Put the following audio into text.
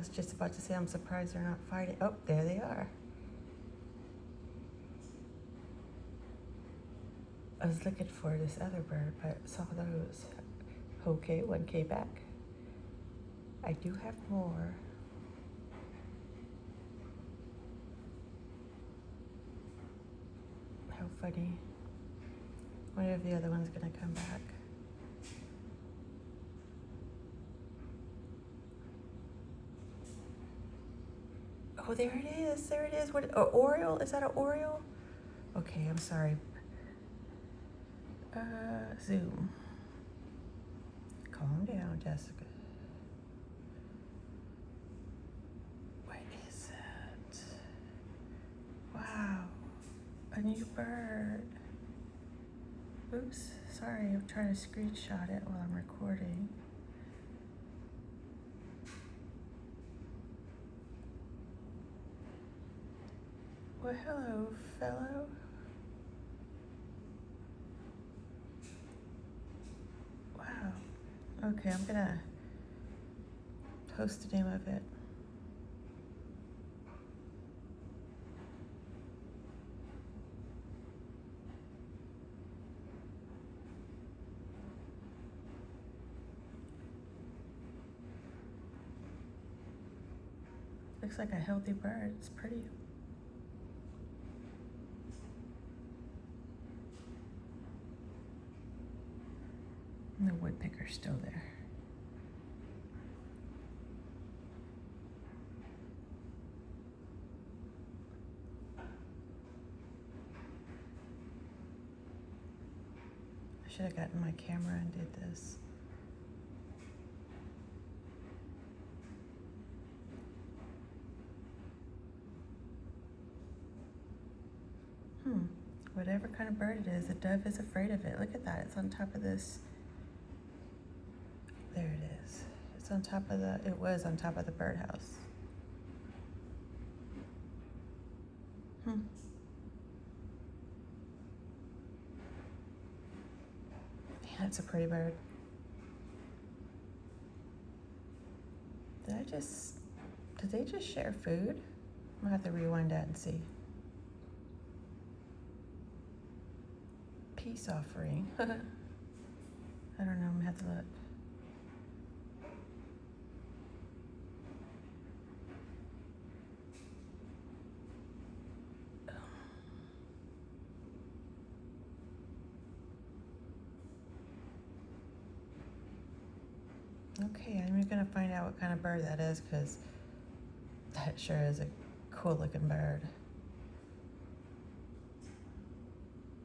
was just about to say I'm surprised they're not fighting. Oh, there they are. I was looking for this other bird, but saw those. Okay, 1K back. I do have more. How funny. Wonder if the other one's gonna come back. Oh, there it is. There it is. What? Oriole? Is that an Oriole? Okay, I'm sorry. Zoom. Calm down, Jessica. What is it? Wow. A new bird. Oops. Sorry, I'm trying to screenshot it while I'm recording. Well, hello, fellow. Wow. Okay, I'm gonna post the name of it. Looks like a healthy bird. It's pretty. And the woodpecker's still there. I should have gotten my camera and did this. Whatever kind of bird it is, the dove is afraid of it. Look at that. It's on top of this. There it is. It's on top of the, it was on top of the birdhouse. Yeah, it's a pretty bird. Did they just share food? I'm gonna have to rewind that and see. Peace offering. I don't know, I'm gonna have to look. Okay, I'm gonna find out what kind of bird that is, because that sure is a cool looking bird.